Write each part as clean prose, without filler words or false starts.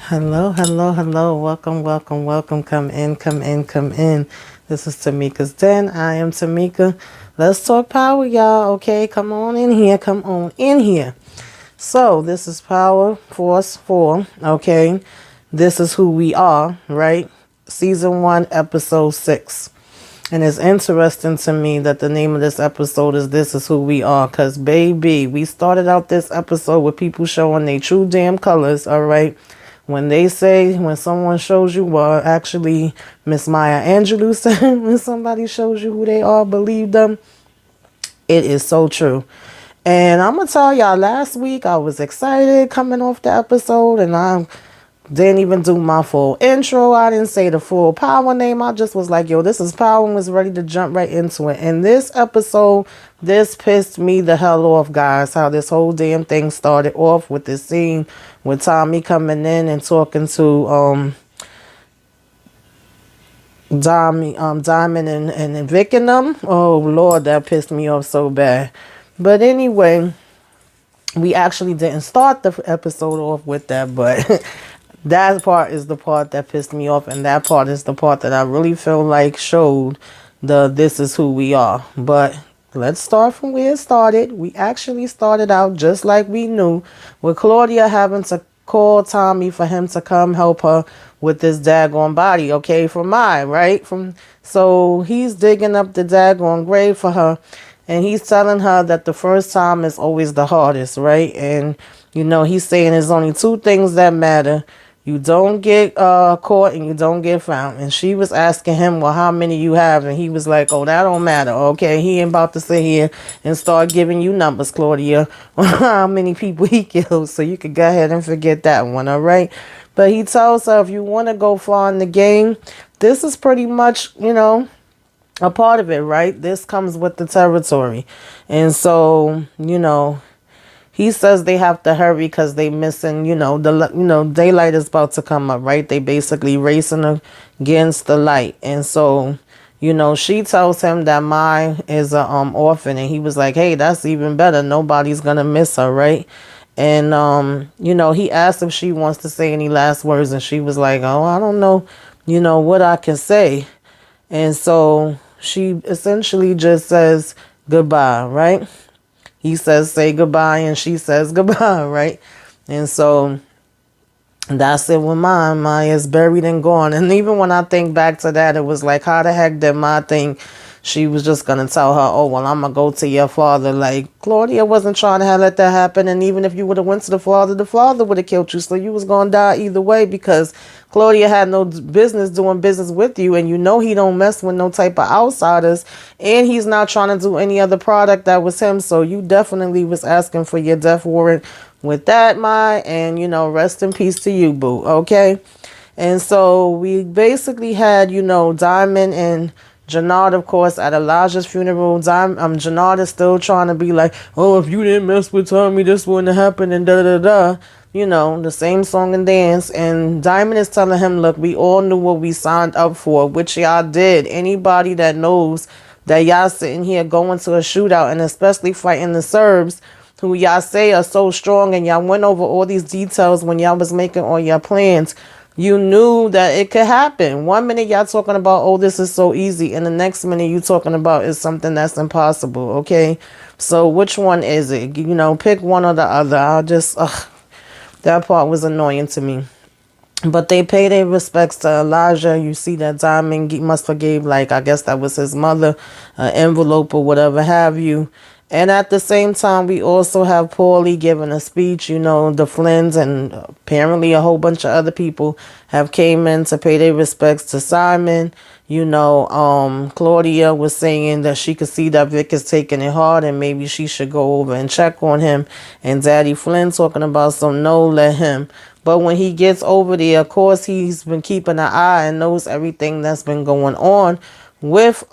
Hello, hello, hello. Welcome, welcome, welcome. Come in, come in, come in. This is Tamika's Den. I am Tamika. Let's talk power, y'all. Okay, come on in here. Come on in here. So, this is Power Force 4. Okay, this is who we are, right? Season 1, Episode 6. And it's interesting to me that the name of this episode is This Is Who We Are. Because, baby, we started out this episode with people showing their true damn colors, all right? When they say, when someone shows you, well, actually, Miss Maya Angelou said, when somebody shows you who they are, believe them. It is so true. And I'm going to tell y'all, last week I was excited coming off the episode, and I didn't even do my full intro. I didn't say the full power name. I just was like, yo, this is power, and was ready to jump right into it. And this episode, this pissed me the hell off, guys, how this whole damn thing started off with this scene with Tommy coming in and talking to Diamond and Vic and them. Oh, Lord, that pissed me off so bad. But anyway, we actually didn't start the episode off with that, but that part is the part that pissed me off, and that part is the part that I really feel like showed the This Is Who We Are. But let's start from where it started. We actually started out just like we knew, with Claudia having to call Tommy for him to come help her with this daggone body, okay, from right? So he's digging up the daggone grave for her, and he's telling her that the first time is always the hardest, right? And, he's saying there's only two things that matter. You don't get caught and you don't get found. And she was asking him, well, how many you have? And he was like, oh, that don't matter. Okay, he ain't about to sit here and start giving you numbers, Claudia, on how many people he killed. So you could go ahead and forget that one, all right? But he tells her, if you want to go far in the game, this is pretty much, a part of it, right? This comes with the territory. And so, he says they have to hurry because they missing, daylight is about to come up, right? They basically racing against the light. And so, she tells him that Mai is a orphan, and he was like, hey, that's even better. Nobody's gonna miss her, right? And he asked if she wants to say any last words, and she was like, oh, I don't know, what I can say. And so she essentially just says goodbye, right? He says, say goodbye, and she says goodbye, right? And so that's it with mine. Mine is buried and gone. And even when I think back to that, it was like, how the heck did my think she was just going to tell her, oh, well, I'm going to go to your father. Like, Claudia wasn't trying to let that happen. And even if you would have went to the father would have killed you. So you was going to die either way, because Claudia had no business doing business with you. And he don't mess with no type of outsiders. And he's not trying to do any other product that was him. So you definitely was asking for your death warrant with that, Mai. And, rest in peace to you, boo. Okay. And so we basically had, Diamond and Janard, of course, at Elijah's funeral. Janard is still trying to be like, oh, if you didn't mess with Tommy, this wouldn't have happened, and da-da-da. The same song and dance. And Diamond is telling him, look, we all knew what we signed up for, which y'all did. Anybody that knows that y'all sitting here going to a shootout, and especially fighting the Serbs, who y'all say are so strong, and y'all went over all these details when y'all was making all your plans, you knew that it could happen. 1 minute y'all talking about, oh, this is so easy, and the next minute you talking about is something that's impossible, okay? So which one is it? Pick one or the other. That part was annoying to me. But they pay their respects to Elijah. You see that Diamond must forgave, like, I guess that was his mother, an envelope or whatever have you. And at the same time, we also have Paulie giving a speech. The Flynns and apparently a whole bunch of other people have came in to pay their respects to Simon. Claudia was saying that she could see that Vic is taking it hard, and maybe she should go over and check on him. And Daddy Flynn talking about some no, let him. But when he gets over there, of course, he's been keeping an eye and knows everything that's been going on with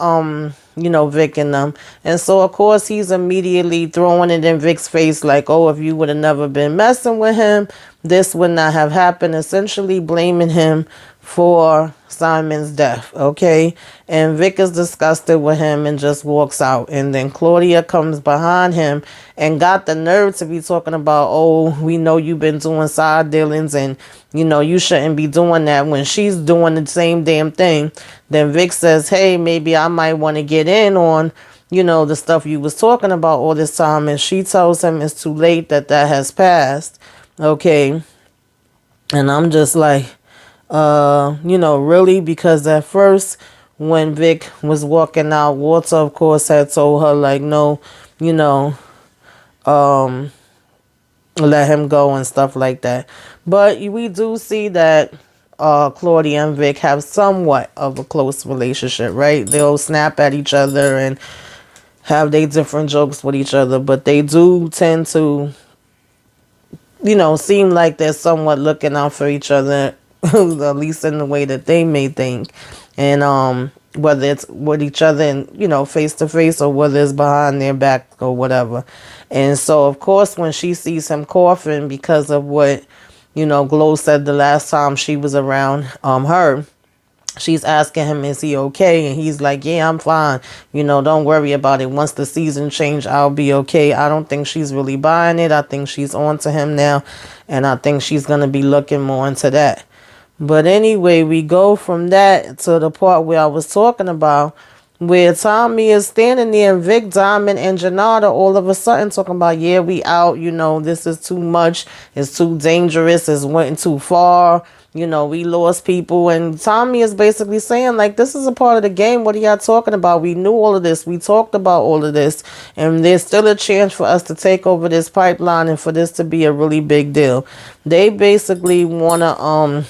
Vic and them. And so of course he's immediately throwing it in Vic's face like, oh, if you would have never been messing with him, this would not have happened, essentially blaming him for Simon's death, okay? And Vic is disgusted with him and just walks out. And then Claudia comes behind him and got the nerve to be talking about, oh, we know you've been doing side dealings and, you know, you shouldn't be doing that, when she's doing the same damn thing. Then Vic says, hey, maybe I might want to get in on, you know, the stuff you was talking about all this time. And she tells him it's too late, that has passed, okay? And I'm just like, you know, really? Because at first, when Vic was walking out, Walter, of course, had told her, like, no, you know, let him go and stuff like that. But we do see that Claudia and Vic have somewhat of a close relationship, right? They'll snap at each other and have their different jokes with each other, but they do tend to, you know, seem like they're somewhat looking out for each other, at least in the way that they may think. And whether it's with each other and, you know, face to face, or whether it's behind their back or whatever. And so, of course, when she sees him coughing because of what, you know, Glow said the last time she was around her, she's asking him, is he okay? And he's like, yeah, I'm fine. You know, don't worry about it. Once the season change, I'll be okay. I don't think she's really buying it. I think she's on to him now. And I think she's going to be looking more into that. But anyway, we go from that to the part where I was talking about, where Tommy is standing there and Vic, Diamond, and Janard are all of a sudden talking about, yeah, we out. You know, this is too much. It's too dangerous. It's went too far. You know, we lost people. And Tommy is basically saying, like, this is a part of the game. What are y'all talking about? We knew all of this. We talked about all of this. And there's still a chance for us to take over this pipeline and for this to be a really big deal. They basically want to,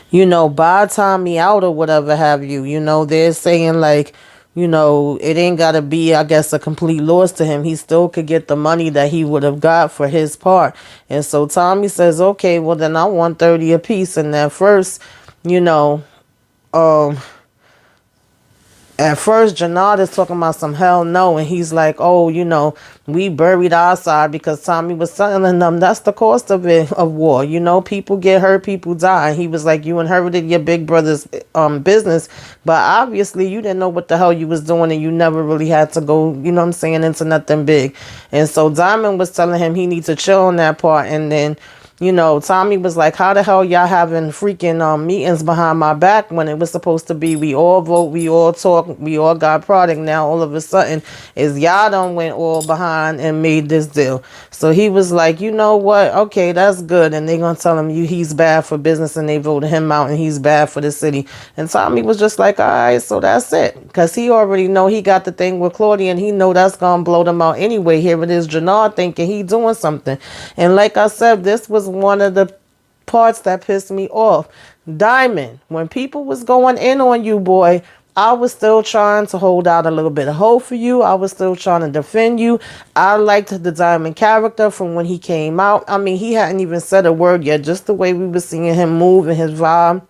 you know, buy Tommy out or whatever have you. You know, they're saying, like, you know, it ain't got to be, I guess, a complete loss to him. He still could get the money that he would have got for his part. And so Tommy says, okay, well, then I want 30 apiece. And at first, you know, Janard is talking about some hell no. And he's like, oh, you know, we buried our side, because Tommy was telling them that's the cost of it, of war. You know, people get hurt, people die. And he was like, you inherited your big brother's business, but obviously you didn't know what the hell you was doing, and you never really had to go, you know what I'm saying, into nothing big. And so Diamond was telling him he needs to chill on that part. And then, you know, Tommy was like, how the hell y'all having freaking meetings behind my back when it was supposed to be we all vote, we all talk, we all got product. Now all of a sudden is y'all done went all behind and made this deal. So he was like, you know what? Okay, that's good. And they gonna tell him he's bad for business, and they voted him out, and he's bad for the city. And Tommy was just like, all right, so that's it. Because he already know he got the thing with Claudia, and he know that's gonna blow them out anyway. Here it is, Janard thinking he doing something. And like I said, this was one of the parts that pissed me off. Diamond, when people was going in on you, boy, I was still trying to hold out a little bit of hope for you. I was still trying to defend you. I liked the Diamond character from when he came out. I mean, he hadn't even said a word yet. Just the way we were seeing him move and his vibe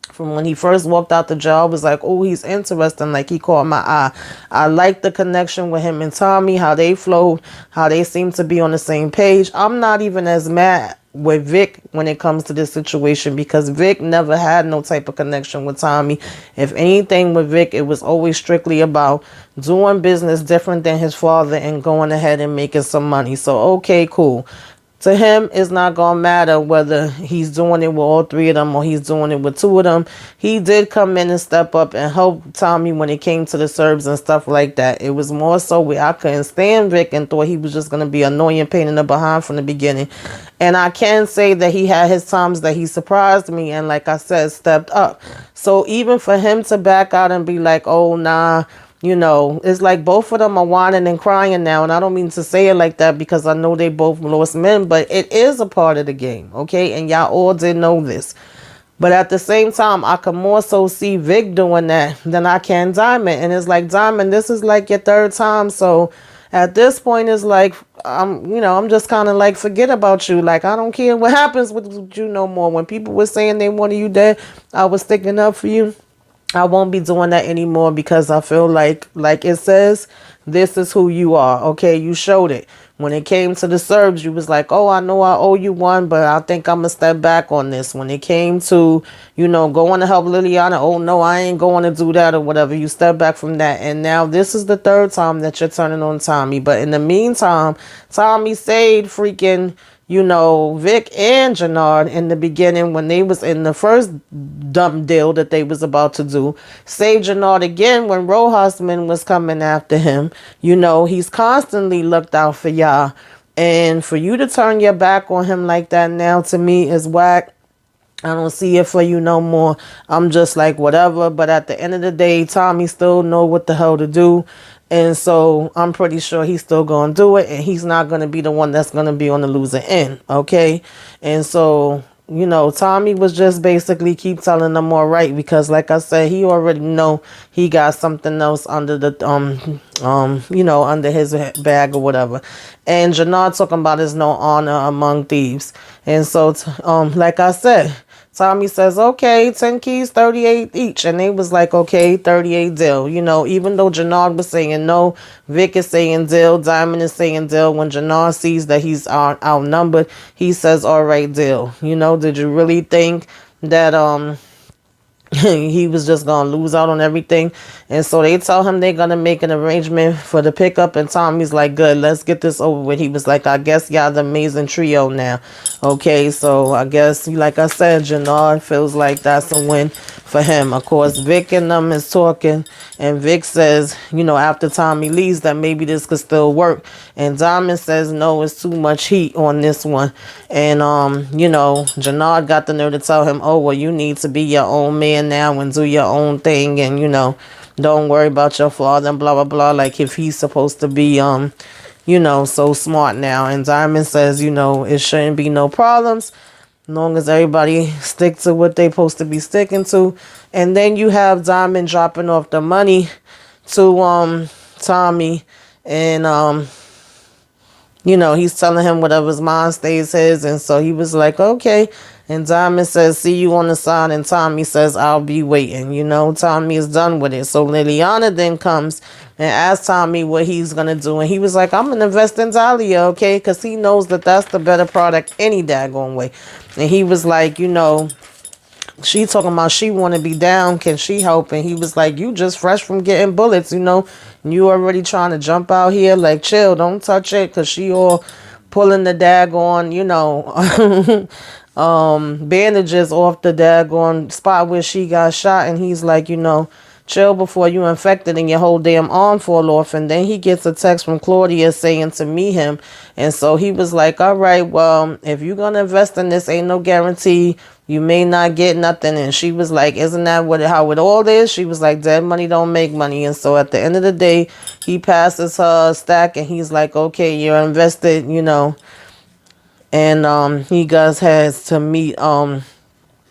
from when he first walked out the job was like, oh, he's interesting. Like, he caught my eye. I like the connection with him and Tommy, how they flowed, how they seem to be on the same page. I'm not even as mad with Vic when it comes to this situation, because Vic never had no type of connection with Tommy. If anything with Vic, it was always strictly about doing business different than his father and going ahead and making some money. So, okay, cool. To him, it's not going to matter whether he's doing it with all three of them or he's doing it with two of them. He did come in and step up and help Tommy when it came to the Serbs and stuff like that. It was more so where I couldn't stand Vic and thought he was just going to be annoying, pain in the behind from the beginning. And I can say that he had his times that he surprised me and, like I said, stepped up. So even for him to back out and be like, oh, nah, you know, it's like both of them are whining and crying now. And I don't mean to say it like that, because I know they both lost men, but it is a part of the game, okay? And y'all all did know this. But at the same time, I can more so see Vic doing that than I can Diamond. And it's like, Diamond, this is like your third time. So at this point, it's like, I'm just kind of like, forget about you. Like, I don't care what happens with you no more. When people were saying they wanted you dead, I was sticking up for you. I won't be doing that anymore, because I feel like it says, this is who you are. Okay, you showed it. When it came to the Serbs, you was like, oh, I know I owe you one, but I think I'm going to step back on this. When it came to, going to help Liliana, oh, no, I ain't going to do that or whatever. You step back from that. And now this is the third time that you're turning on Tommy. But in the meantime, Tommy saved freaking, Vic and Janard in the beginning when they was in the first dumb deal that they was about to do. Saved Janard again when Rohasman was coming after him. He's constantly looked out for y'all. And for you to turn your back on him like that now, to me, is whack. I don't see it for you no more. I'm just like, whatever. But at the end of the day, Tommy still know what the hell to do. And so I'm pretty sure he's still going to do it. And he's not going to be the one that's going to be on the loser end. Okay. And so, Tommy was just basically keep telling them all right. Because like I said, he already know he got something else under the, under his bag or whatever. And Janard talking about there's no honor among thieves. And so, like I said, Tommy says, okay, 10 keys, 38 each. And they was like, okay, 38 deal. Even though Janard was saying no, Vic is saying deal, Diamond is saying deal. When Janard sees that he's outnumbered, he says, all right, deal. Did you really think that he was just going to lose out on everything? And so they tell him they're going to make an arrangement for the pickup. And Tommy's like, good, let's get this over with. He was like, I guess y'all the amazing trio now. Okay, so I guess, like I said, Janard feels like that's a win for him. Of course, Vic and them is talking. And Vic says, after Tommy leaves, that maybe this could still work. And Diamond says, no, it's too much heat on this one. And, Janard got the nerve to tell him, oh, well, you need to be your own man now and do your own thing. And, don't worry about your father and blah, blah, blah. Like if he's supposed to be, so smart now. And Diamond says, it shouldn't be no problems as long as everybody stick to what they supposed to be sticking to. And then you have Diamond dropping off the money to Tommy. And, he's telling him whatever's mine stays his. And so he was like, okay. And Diamond says, see you on the side. And Tommy says, I'll be waiting. Tommy is done with it. So Liliana then comes and asks Tommy what he's going to do. And he was like, I'm going to invest in Dahlia, okay? Because he knows that that's the better product any daggone way. And he was like, she talking about she want to be down. Can she help? And he was like, you just fresh from getting bullets, You already trying to jump out here. Like, chill, don't touch it. Because she all pulling the daggone, bandages off the daggone spot where she got shot. And he's like, chill before you infected and your whole damn arm fall off. And then he gets a text from Claudia saying to meet him. And so he was like, all right, well, if you're going to invest in this, ain't no guarantee you may not get nothing. And she was like, isn't that how it all is? She was like, dead money don't make money. And so at the end of the day, he passes her a stack and he's like, okay, you're invested, And he has to meet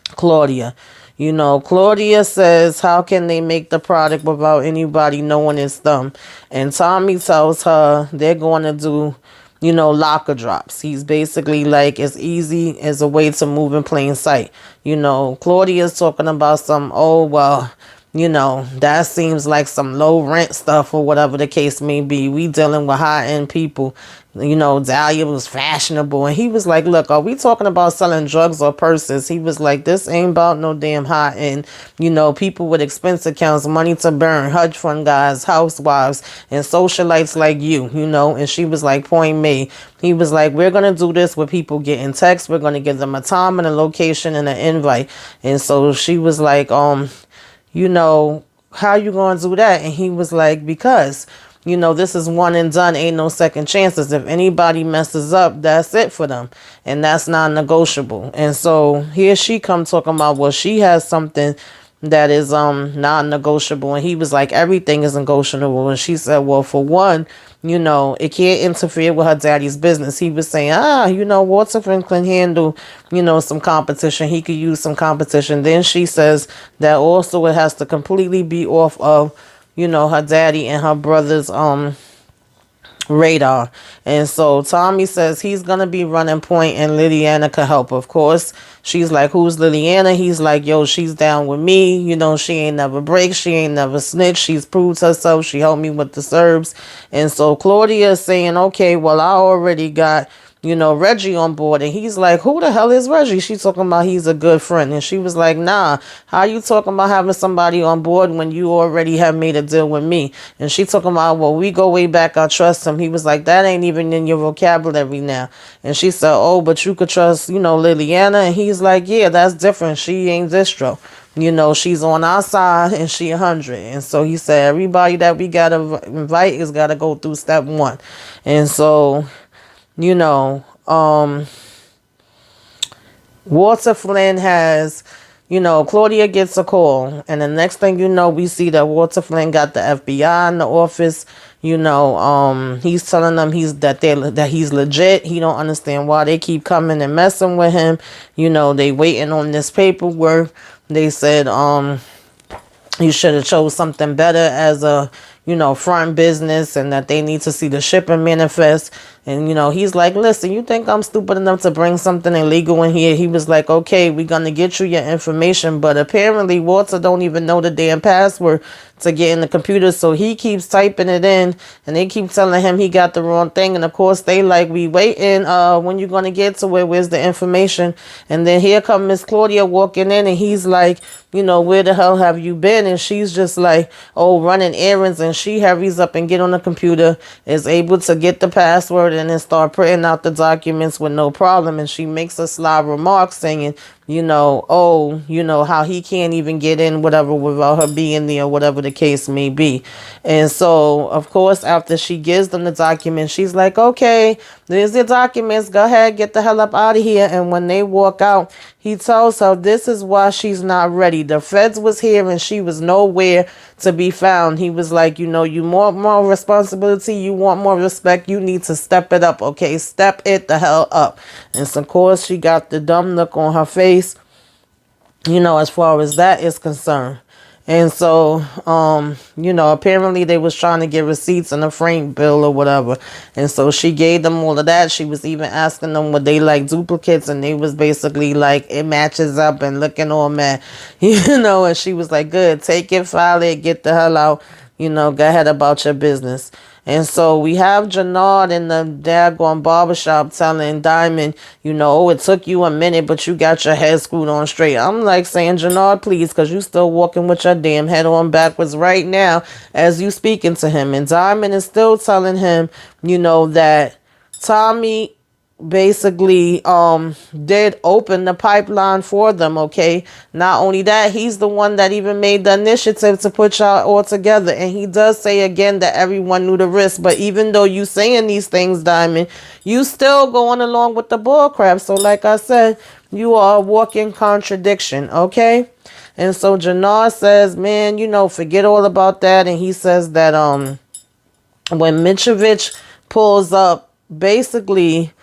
Claudia. Claudia says, how can they make the product without anybody knowing it's them? And Tommy tells her they're going to do, locker drops. He's basically like, it's easy as a way to move in plain sight. Claudia's talking about some, oh, well, that seems like some low rent stuff or whatever the case may be. We dealing with high end people. Dahlia was fashionable. And he was like, look, are we talking about selling drugs or purses? He was like, this ain't about no damn high end. People with expense accounts, money to burn, hedge fund guys, housewives, and socialites like you, And she was like, point made. He was like, we're going to do this with people getting texts. We're going to give them a time and a location and an invite. And so she was like, how you going to do that? And he was like, because, this is one and done. Ain't no second chances. If anybody messes up, that's it for them. And that's non-negotiable. And so here she come talking about, well, she has something that is non-negotiable. And he was like, everything is negotiable. And she said, well, for one, it can't interfere with her daddy's business. He was saying, Walter Franklin handle, some competition. He could use some competition. Then she says that also it has to completely be off of, her daddy and her brother's radar. And so Tommy says he's gonna be running point and Liliana could help. Of course, she's like, who's Liliana? He's like, yo, she's down with me. You know, she ain't never break, she ain't never snitch, she's proved herself, she helped me with the Serbs. And so Claudia is saying, okay, well, I already got, you know, Reggie on board. And he's like, who the hell is Reggie? She's talking about he's a good friend. And she was like, nah, how you talking about having somebody on board when you already have made a deal with me? And she talking about, well, we go way back, I trust him. He was like, that ain't even in your vocabulary now. And she said, oh, but you could trust, you know, Liliana. And he's like, yeah, that's different. She ain't distro. You know, she's on our side and she 100. And so he said, everybody that we got to invite is got to go through step 1. And so, you know, Walter Flynn has, you know, Claudia gets a call, and the next thing you know, we see that Walter Flynn got the FBI in the office. You know, he's telling them that he's legit. He don't understand why they keep coming and messing with him. You know, they waiting on this paperwork. They said, you should have chose something better as a, you know, front business, and that they need to see the shipping manifest. And, you know, he's like, listen, you think I'm stupid enough to bring something illegal in here? He was like, okay, we're going to get you your information. But apparently Walter don't even know the damn password to get in the computer. So he keeps typing it in, and they keep telling him he got the wrong thing. And of course they like, we waiting, when you going to get to it? Where's the information? And then here come Miss Claudia walking in, and he's like, you know, where the hell have you been? And she's just like, oh, running errands. And she hurries up and get on the computer, is able to get the password, and then start printing out the documents with no problem. And she makes a sly remark saying, you know, oh, you know, how he can't even get in, whatever, without her being there, whatever the case may be. And so, of course, after she gives them the documents, she's like, okay, there's the documents. Go ahead, get the hell up out of here. And when they walk out, he tells her this is why she's not ready. The feds was here and she was nowhere to be found. He was like, you know, you want more responsibility, you want more respect, you need to step it up, okay? Step it the hell up. And so, of course, she got the dumb look on her face, you know, as far as that is concerned. And so, you know, apparently they was trying to get receipts and a frame bill or whatever. And so she gave them all of that. She was even asking them would they like duplicates, and they was basically like, it matches up and looking all mad, you know. And she was like, good, take it, file it, get the hell out, you know, go ahead about your business. And so we have Janard in the daggone barbershop telling Diamond, you know, oh, it took you a minute, but you got your head screwed on straight. I'm like saying, Janard, please, because you still walking with your damn head on backwards right now as you speaking to him. And Diamond is still telling him, you know, that Tommy basically did open the pipeline for them, okay? Not only that, he's the one that even made the initiative to put y'all all together. And he does say again that everyone knew the risk. But even though you saying these things, Diamond, you still going along with the bull crap. So like I said, you are a walking contradiction, okay? And so Janard says, man, you know, forget all about that. And he says that when Mitrovic pulls up, basically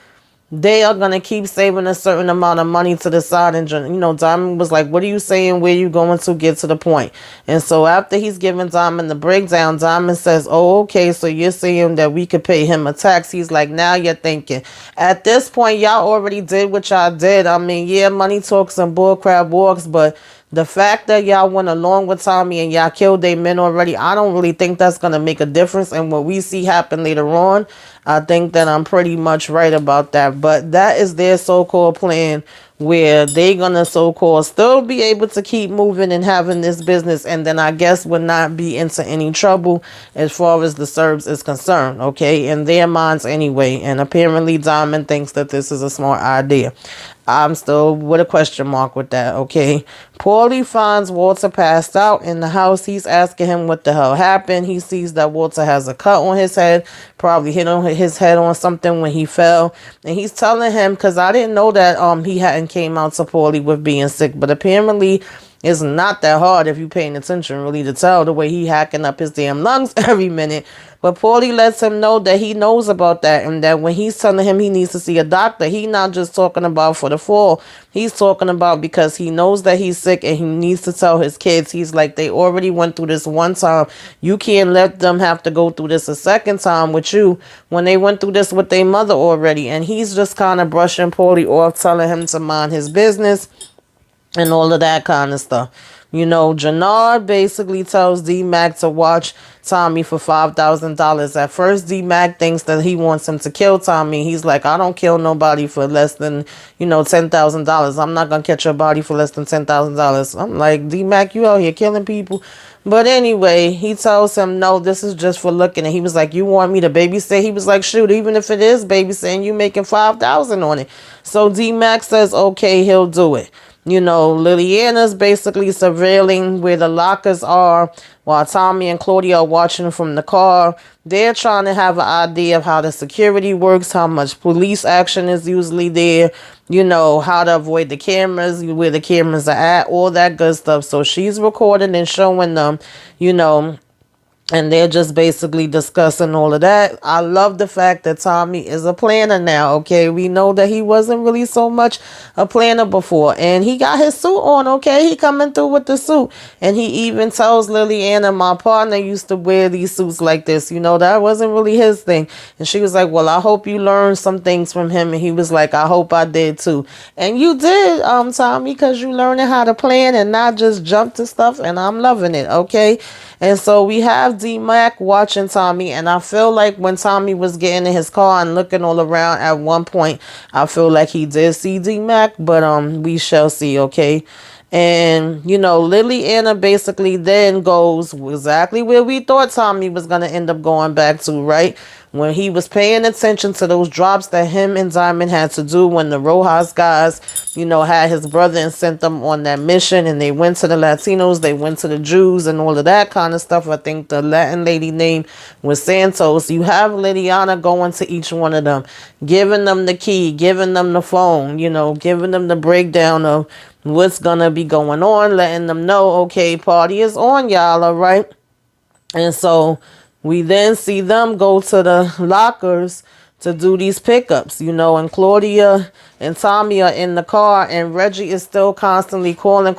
they are going to keep saving a certain amount of money to the side. And, you know, Diamond was like, what are you saying? Where you going to get to the point? And so after he's giving Diamond the breakdown, Diamond says, oh, okay, so you're saying that we could pay him a tax. He's like, now you're thinking. At this point, y'all already did what y'all did. I mean, yeah, money talks and bullcrap walks, but the fact that y'all went along with Tommy and y'all killed their men already, I don't really think that's going to make a difference. And what we see happen later on, I think that I'm pretty much right about that. But that is their so-called plan, where they going to so-called still be able to keep moving and having this business. And then I guess would not be into any trouble as far as the Serbs is concerned, okay? In their minds anyway. And apparently Diamond thinks that this is a smart idea. I'm still with a question mark with that, okay? Paulie finds Walter passed out in the house. He's asking him what the hell happened. He sees that Walter has a cut on his head, probably hit on his head on something when he fell. And he's telling him, because I didn't know that he hadn't came out to Paulie with being sick, but apparently It's not that hard if you're paying attention really to tell the way he hacking up his damn lungs every minute. But Paulie lets him know that he knows about that, and that when he's telling him he needs to see a doctor, he not just talking about for the fall. He's talking about because he knows that he's sick and he needs to tell his kids. He's like, they already went through this one time. You can't let them have to go through this a second time with you when they went through this with their mother already. And he's just kind of brushing Paulie off, telling him to mind his business and all of that kind of stuff. You know, Janard basically tells D-Mac to watch Tommy for $5,000. At first, D-Mac thinks that he wants him to kill Tommy. He's like, I don't kill nobody for less than, $10,000. I'm not going to catch your body for less than $10,000. I'm like, D-Mac, you out here killing people? But anyway, he tells him, no, this is just for looking. And he was like, you want me to babysit? He was like, shoot, even if it is babysitting, you making $5,000 on it. So D-Mac says, okay, he'll do it. Liliana's basically surveilling where the lockers are while Tommy and Claudia are watching from the car. They're trying to have an idea of how the security works, how much police action is usually there, how to avoid the cameras, where the cameras are at, all that good stuff. So she's recording and showing them, and they're just basically discussing all of that. I love the fact that Tommy is a planner now, okay? We know that he wasn't really so much a planner before. And he got his suit on, okay? He coming through with the suit. And he even tells Liliana, my partner used to wear these suits like this. That wasn't really his thing. And she was like, well, I hope you learned some things from him. And he was like, I hope I did too. And you did, Tommy, because you learning how to plan and not just jump to stuff. And I'm loving it, okay? And so we have D-Mac watching Tommy, and I feel like when Tommy was getting in his car and looking all around at one point, I feel like he did see D-Mac, but we shall see, okay? And, Liliana basically then goes exactly where we thought Tommy was going to end up going back to, right? When he was paying attention to those drops that him and Diamond had to do when the Rojas guys, had his brother and sent them on that mission, and they went to the Latinos, they went to the Jews and all of that kind of stuff. I think the Latin lady name was Santos. You have Liliana going to each one of them, giving them the key, giving them the phone, giving them the breakdown of what's gonna be going on, letting them know, okay, party is on, y'all, all right? And so we then see them go to the lockers to do these pickups, and Claudia and Tommy are in the car, and Reggie is still constantly calling.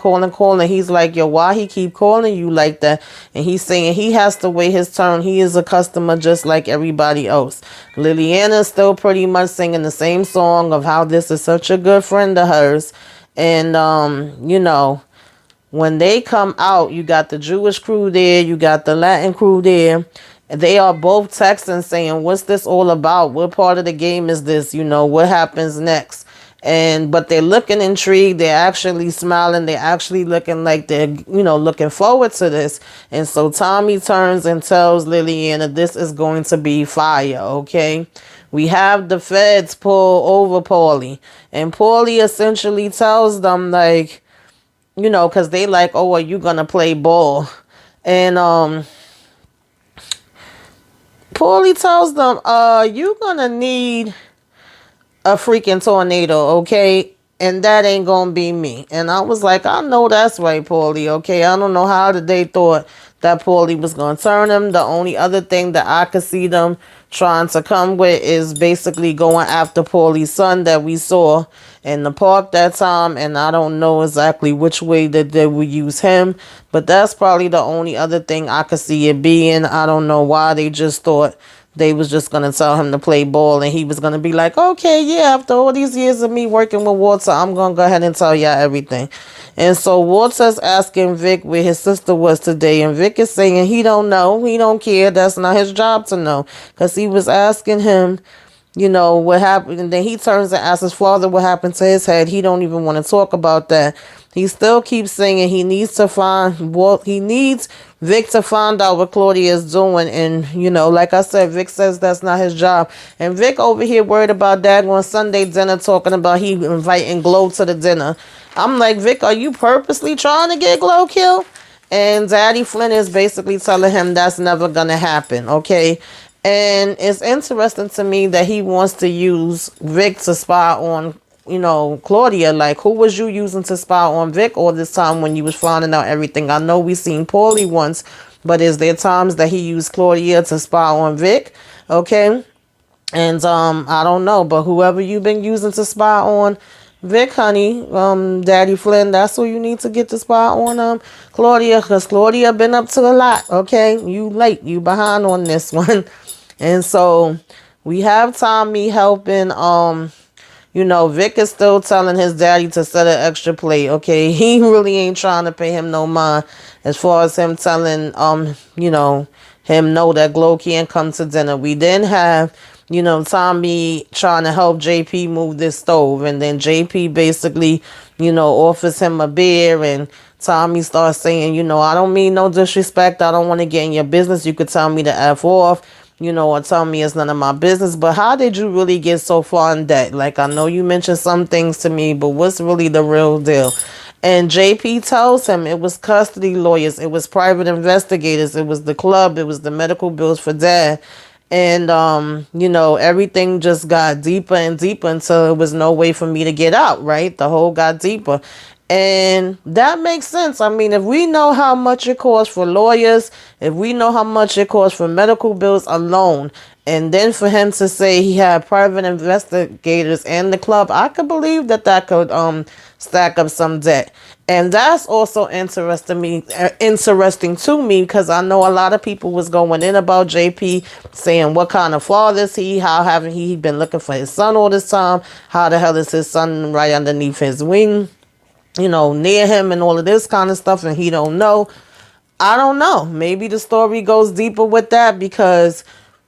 He's like, yo, why he keep calling you like that? And he's saying he has to wait his turn. He is a customer just like everybody else. Liliana is still pretty much singing the same song of how this is such a good friend of hers. And, when they come out, you got the Jewish crew there, you got the Latin crew there. They are both texting saying, what's this all about? What part of the game is this? What happens next? But they're looking intrigued. They're actually smiling. They're actually looking like they're, looking forward to this. And so Tommy turns and tells Liliana, this is going to be fire, okay? We have the feds pull over Paulie. And Paulie essentially tells them, like, because they like, oh, are you going to play ball? And Paulie tells them, you going to need a freaking tornado, okay? And that ain't gonna be me. And I was like, I know that's right, Paulie, okay? I don't know how they thought that Paulie was gonna turn him. The only other thing that I could see them trying to come with is basically going after Paulie's son that we saw in the park that time. And I don't know exactly which way that they would use him. But that's probably the only other thing I could see it being. I don't know why they just thought they was just going to tell him to play ball, and he was going to be like, okay, yeah, after all these years of me working with Walter, I'm going to go ahead and tell y'all everything. And so Walter's asking Vic where his sister was today, and Vic is saying he don't know. He don't care. That's not his job to know, because he was asking him, what happened. And then he turns and asks his father what happened to his head. He don't even want to talk about that. He still keeps saying he needs Vic to find out what Claudia is doing. And, like I said, Vic says that's not his job. And Vic over here worried about daggone Sunday dinner, talking about he inviting Glow to the dinner. I'm like, Vic, are you purposely trying to get Glow killed? And Daddy Flynn is basically telling him that's never going to happen, okay? And it's interesting to me that he wants to use Vic to spy on Claudia, like, who was you using to spy on Vic all this time when you was finding out everything? I know we seen Paulie once, but is there times that he used Claudia to spy on Vic? Okay. And I don't know, but whoever you've been using to spy on Vic, honey, Daddy Flynn, that's who you need to get to spy on Claudia, because Claudia been up to a lot. Okay, you late, you behind on this one. And so we have Tommy helping. Vic is still telling his daddy to set an extra plate. Okay, he really ain't trying to pay him no mind as far as him telling him know that Glow can't come to dinner. We then have Tommy trying to help JP move this stove, and then JP basically offers him a beer, and Tommy starts saying, I don't mean no disrespect, I don't want to get in your business, you could tell me to F off, or tell me it's none of my business. But how did you really get so far in debt? Like, I know you mentioned some things to me, but what's really the real deal? And JP tells him it was custody lawyers, it was private investigators, it was the club, it was the medical bills for Dad. And, everything just got deeper and deeper until there was no way for me to get out, right? The hole got deeper. And that makes sense. I mean, if we know how much it costs for lawyers, if we know how much it costs for medical bills alone, and then for him to say he had private investigators and the club, I could believe that could stack up some debt. And that's also interesting to me, because I know a lot of people was going in about JP, saying what kind of father is he? How haven't he been looking for his son all this time? How the hell is his son right underneath his wing? Near him and all of this kind of stuff, and he don't know. I don't know. Maybe the story goes deeper with that, because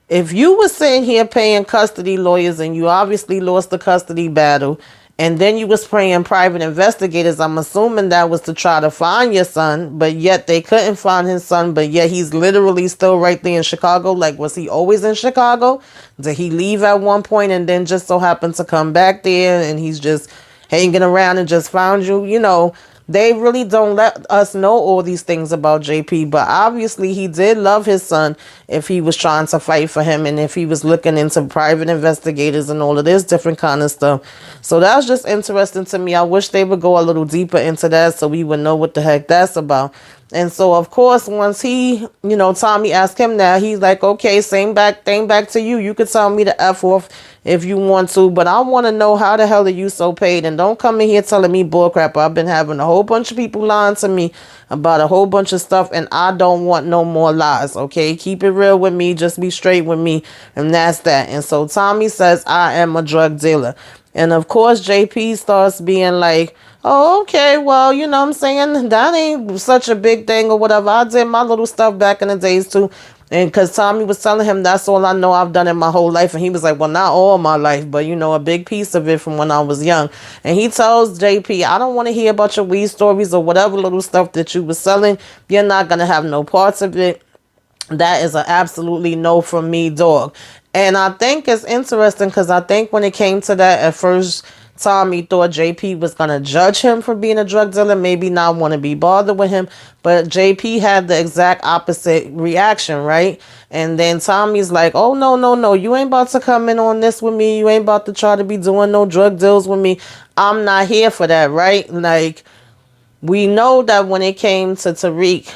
if you were sitting here paying custody lawyers and you obviously lost the custody battle, and then you was paying private investigators, I'm assuming that was to try to find your son, but yet they couldn't find his son, but yet he's literally still right there in Chicago. Like, was he always in Chicago? Did he leave at one point and then just so happened to come back there and he's just hanging around and just found you? They really don't let us know all these things about JP, but obviously he did love his son if he was trying to fight for him and if he was looking into private investigators and all of this different kind of stuff. So that's just interesting to me. I wish they would go a little deeper into that so we would know what the heck that's about. And so, of course, once he, Tommy asked him that, he's like, okay, thing back to you. You could tell me to F off if you want to, but I want to know how the hell are you so paid? And don't come in here telling me bullcrap. I've been having a whole bunch of people lying to me about a whole bunch of stuff, and I don't want no more lies, okay? Keep it real with me. Just be straight with me, and that's that. And so Tommy says, I am a drug dealer. And, of course, JP starts being like, oh, okay, well, what I'm saying? That ain't such a big thing or whatever. I did my little stuff back in the days, too. And because Tommy was telling him that's all I know I've done in my whole life. And he was like, well, not all my life, but, a big piece of it from when I was young. And he tells JP, I don't want to hear about your weed stories or whatever little stuff that you were selling. You're not going to have no parts of it. That is an absolutely no from me, dog. And I think it's interesting because I think when it came to that at first, Tommy thought JP was going to judge him for being a drug dealer, maybe not want to be bothered with him. But JP had the exact opposite reaction, right? And then Tommy's like, oh, no. You ain't about to come in on this with me. You ain't about to try to be doing no drug deals with me. I'm not here for that, right? Like, we know that when it came to Tariq,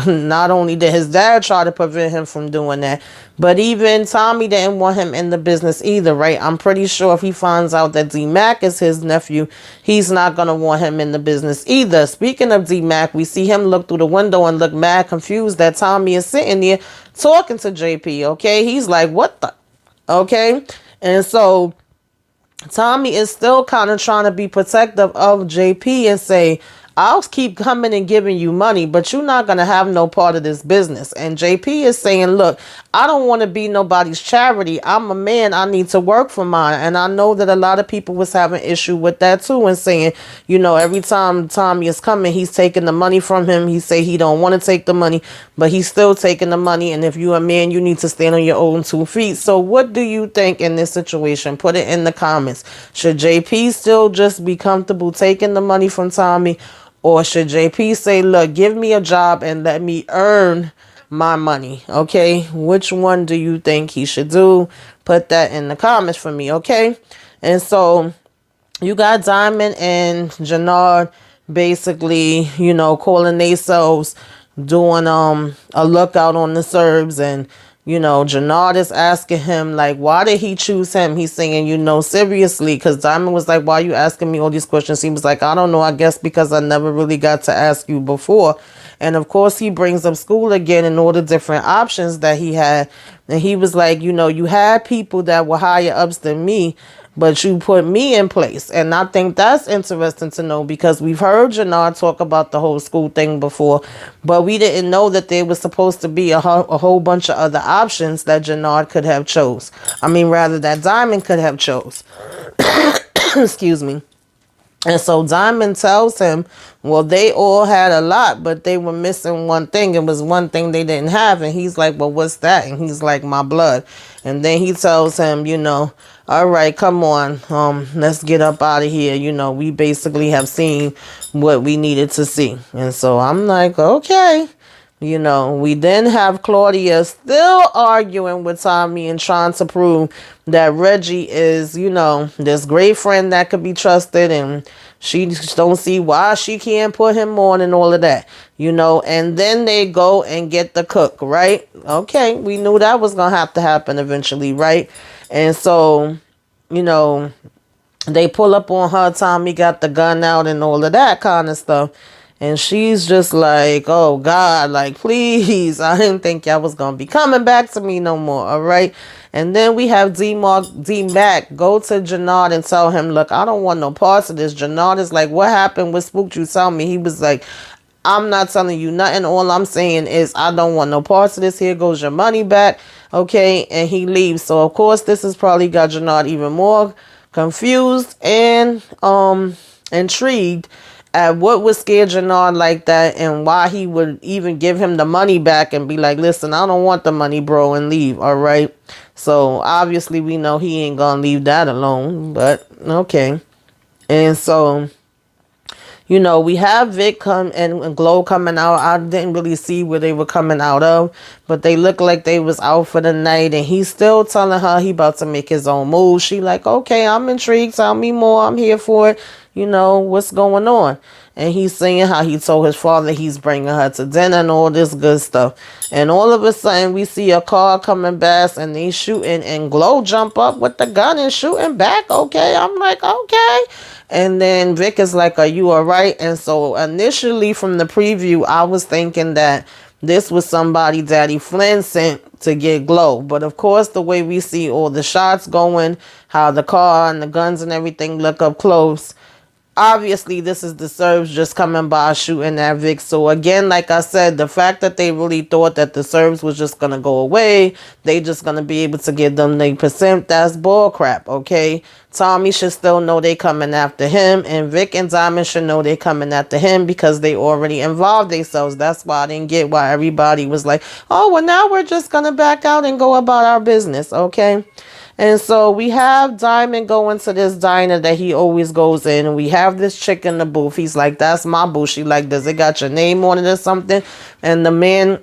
not only did his dad try to prevent him from doing that, but even Tommy didn't want him in the business either, right? I'm pretty sure if he finds out that D-Mac is his nephew, he's not going to want him in the business either. Speaking of D-Mac, we see him look through the window and look mad confused that Tommy is sitting there talking to JP, okay? He's like, what the? Okay? And so Tommy is still kind of trying to be protective of JP and say, I'll keep coming and giving you money, but you're not going to have no part of this business. And JP is saying, look, I don't want to be nobody's charity. I'm a man. I need to work for mine. And I know that a lot of people was having issue with that too and saying, every time Tommy is coming, he's taking the money from him. He say he don't want to take the money, but he's still taking the money. And if you're a man, you need to stand on your own 2 feet. So what do you think in this situation? Put it in the comments. Should JP still just be comfortable taking the money from Tommy? Or should JP say, look, give me a job and let me earn my money, okay? Which one do you think he should do? Put that in the comments for me, okay? And so you got Diamond and Janard basically, calling themselves doing a lookout on the Serbs, and Janard is asking him like, why did he choose him? He's saying, seriously, because Diamond was like, why are you asking me all these questions? He was like, I don't know, I guess because I never really got to ask you before. And of course he brings up school again and all the different options that he had. And he was like, you had people that were higher ups than me, but you put me in place. And I think that's interesting to know, because we've heard Janard talk about the whole school thing before, but we didn't know that there was supposed to be a whole bunch of other options that Janard could have chose. I mean, rather that Diamond could have chose. Excuse me. And so Diamond tells him, well, they all had a lot, but they were missing one thing. It was one thing they didn't have. And he's like, well, what's that? And he's like, my blood. And then he tells him, all right, come on, let's get up out of here. We basically have seen what we needed to see. And so I'm like, okay. We then have Claudia still arguing with Tommy and trying to prove that Reggie is, this great friend that could be trusted, and she just don't see why she can't put him on and all of that, and then they go and get the cook, right? Okay, we knew that was going to have to happen eventually, right? And so, they pull up on her. Tommy got the gun out and all of that kind of stuff. And she's just like, oh, God, like, please. I didn't think y'all was going to be coming back to me no more. All right. And then we have D-Mac go to Janard and tell him, look, I don't want no parts of this. Janard is like, what happened? What spooked you? Tell me. He was like, I'm not telling you nothing. All I'm saying is I don't want no parts of this. Here goes your money back. Okay. And he leaves. So, of course, this has probably got Janard even more confused and intrigued at what would scare Janard like that, and why he would even give him the money back and be like, listen, I don't want the money, bro, and leave. All right. So obviously we know he ain't gonna leave that alone, but okay. And so, we have Vic and Glow coming out. I didn't really see where they were coming out of, but they look like they was out for the night, and he's still telling her he about to make his own move. She like, okay, I'm intrigued. Tell me more. I'm here for it. What's going on? And he's saying how he told his father he's bringing her to dinner and all this good stuff. And all of a sudden we see a car coming past and they shooting, and Glow jump up with the gun and shooting back. Okay. I'm like, okay. And then Vic is like, are you all right? And so initially from the preview, I was thinking that this was somebody Daddy Flynn sent to get Glow. But of course, the way we see all the shots going, how the car and the guns and everything look up close, obviously this is the Serbs just coming by shooting at Vic. So again, like I said, the fact that they really thought that the Serbs was just going to go away, they just going to be able to get them 8%, that's bull crap, okay? Tommy should still know they coming after him, and Vic and Diamond should know they coming after him because they already involved themselves. That's why I didn't get why everybody was like, oh, well, now we're just going to back out and go about our business, okay? And so we have Diamond going to this diner that he always goes in. And we have this chick in the booth. He's like, that's my booth. She like, does it got your name on it or something? And the man,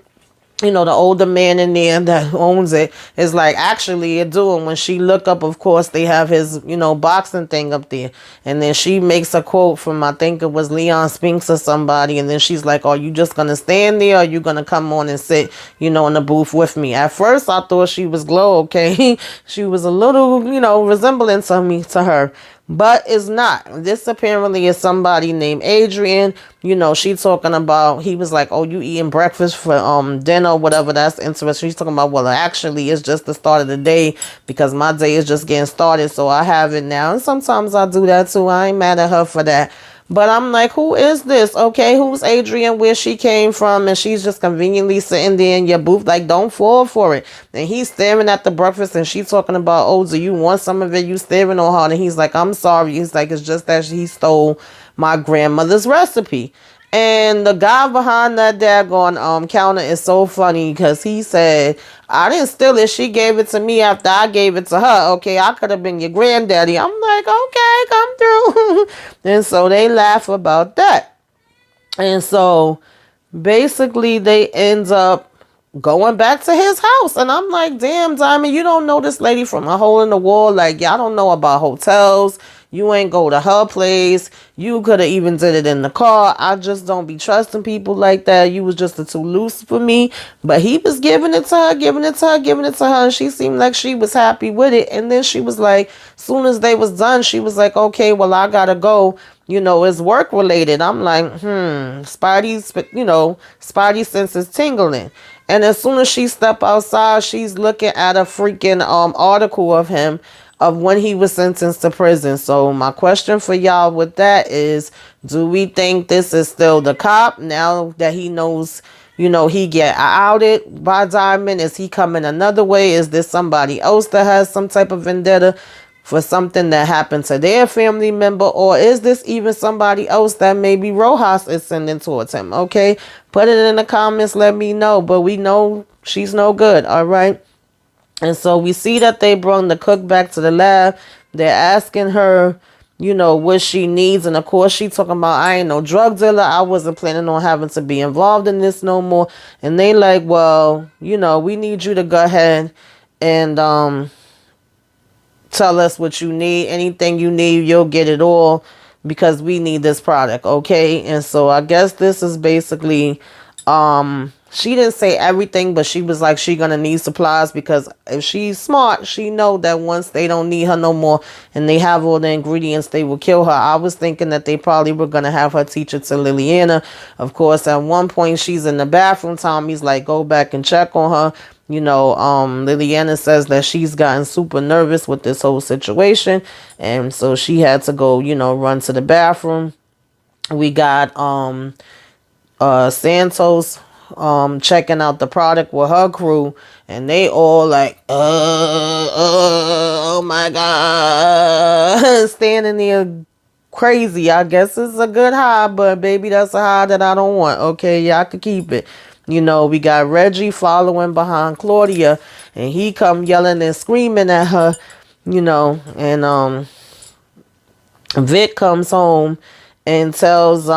the older man in there that owns it is like, actually it do. And when she look up, of course, they have his, boxing thing up there. And then she makes a quote from, I think it was Leon Spinks or somebody. And then she's like, are you just going to stand there? Or are you going to come on and sit, in the booth with me? At first, I thought she was Glow, okay? She was a little, resembling to her. But it's not. This apparently is somebody named Adrian. She talking about, he was like, oh, you eating breakfast for dinner, whatever. That's interesting. She's talking about, well, actually, it's just the start of the day because my day is just getting started. So I have it now. And sometimes I do that too. I ain't mad at her for that. But I'm like, who is this? Okay, who's Adrian? Where she came from? And she's just conveniently sitting there in your booth. Like, don't fall for it. And he's staring at the breakfast and she's talking about, oh, do you want some of it? You staring on her. And he's like, I'm sorry. He's like, it's just that he stole my grandmother's recipe. And the guy behind that daggone counter is so funny because he said, I didn't steal it. She gave it to me after I gave it to her. Okay, I could have been your granddaddy. I'm like, okay, come through. And so they laugh about that. And so basically they end up going back to his house. And I'm like, damn, Diamond, you don't know this lady from a hole in the wall. Like, y'all don't know about hotels. You ain't go to her place. You could have even did it in the car. I just don't be trusting people like that. You was just too loose for me. But he was giving it to her, giving it to her, giving it to her. And she seemed like she was happy with it. And then she was like, soon as they was done, she was like, okay, well, I gotta go. It's work related. I'm like, Spidey sense is tingling. And as soon as she step outside, she's looking at a freaking article of him of when he was sentenced to prison. So my question for y'all with that is, do we think this is still the cop now that he knows, he get outed by Diamond? Is he coming another way? Is this somebody else that has some type of vendetta for something that happened to their family member? Or is this even somebody else that maybe Rojas is sending towards him? Okay, put it in the comments, let me know. But we know she's no good, all right? And so we see that they brought the cook back to the lab. They're asking her, what she needs. And of course, she talking about, I ain't no drug dealer. I wasn't planning on having to be involved in this no more. And they like, well, we need you to go ahead and tell us what you need. Anything you need, you'll get it all, because we need this product, okay? And so I guess this is basically, she didn't say everything, but she was like, she gonna need supplies, because if she's smart, she know that once they don't need her no more and they have all the ingredients, they will kill her. I was thinking that they probably were gonna have her teach it to Liliana. Of course, at one point she's in the bathroom. Tommy's like, go back and check on her. Liliana says that she's gotten super nervous with this whole situation, and so she had to go, run to the bathroom. We got Santos checking out the product with her crew, and they all like, oh my god, standing there crazy. I guess it's a good high, but baby, that's a high that I don't want. Okay, y'all could keep it. We got Reggie following behind Claudia, and he come yelling and screaming at her, and Vic comes home and tells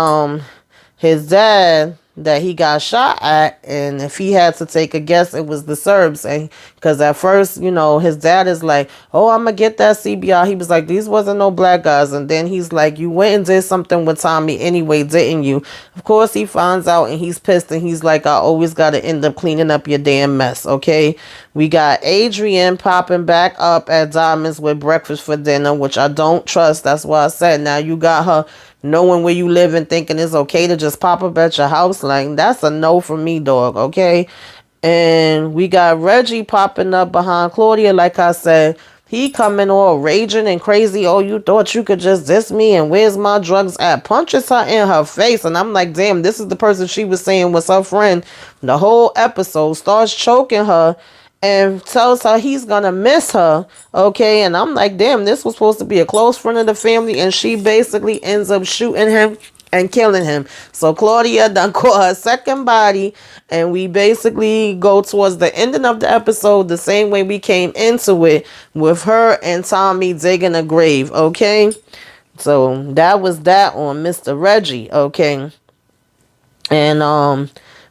his dad that he got shot at, and if he had to take a guess, it was the Serbs. And because at first, his dad is like, oh, I'm gonna get that CBR. He was like, these wasn't no black guys. And then he's like, you went and did something with Tommy anyway, didn't you? Of course he finds out, and he's pissed, and he's like, I always gotta end up cleaning up your damn mess. Okay, we got Adrian popping back up at Diamond's with breakfast for dinner, which I don't trust. That's why I said, now you got her knowing where you live and thinking it's okay to just pop up at your house. Like, that's a no for me, dog. Okay. And we got Reggie popping up behind Claudia. Like I said, he coming all raging and crazy. Oh, you thought you could just diss me, and where's my drugs at? Punches her in her face. And I'm like, damn, this is the person she was saying was her friend the whole episode. Starts choking her and tells her he's gonna miss her. Okay, and I'm like, damn, this was supposed to be a close friend of the family, and she basically ends up shooting him and killing him. So Claudia done caught her second body, and we basically go towards the ending of the episode the same way we came into it, with her and Tommy digging a grave. Okay, so that was that on Mr. Reggie. Okay, and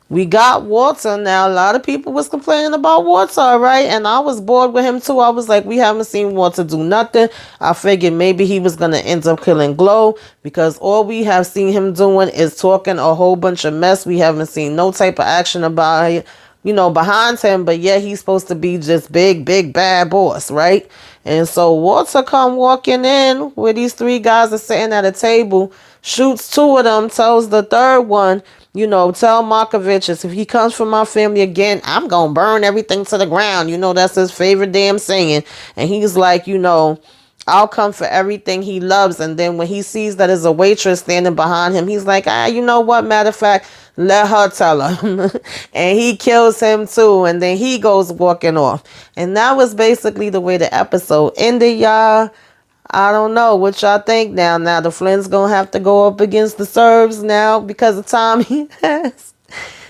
we got Walter now. A lot of people was complaining about Walter, right? And I was bored with him too. I was like, we haven't seen Walter do nothing. I figured maybe he was going to end up killing Glow, because all we have seen him doing is talking a whole bunch of mess. We haven't seen no type of action about it, behind him. But yeah, he's supposed to be just big bad boss, right? And so Walter come walking in where these three guys are sitting at a table, shoots two of them, tells the third one, tell Markovich, if he comes from my family again, I'm going to burn everything to the ground. That's his favorite damn saying. And he's like, I'll come for everything he loves. And then when he sees that there's a waitress standing behind him, he's like, you know what? Matter of fact, let her tell him. And he kills him too. And then he goes walking off. And that was basically the way the episode ended, y'all. I don't know what y'all think now. Now the Flynn's gonna have to go up against the Serbs now because of Tommy.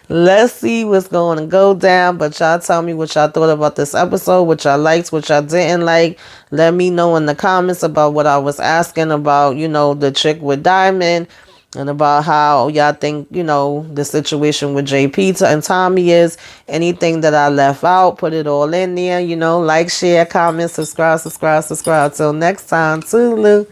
Let's see what's going to go down. But y'all tell me what y'all thought about this episode, what y'all liked, what y'all didn't like. Let me know in the comments about what I was asking about, the chick with Diamond, and about how y'all think, the situation with JP and Tommy is. Anything that I left out, put it all in there, like, share, comment, subscribe. Till next time, toodaloo.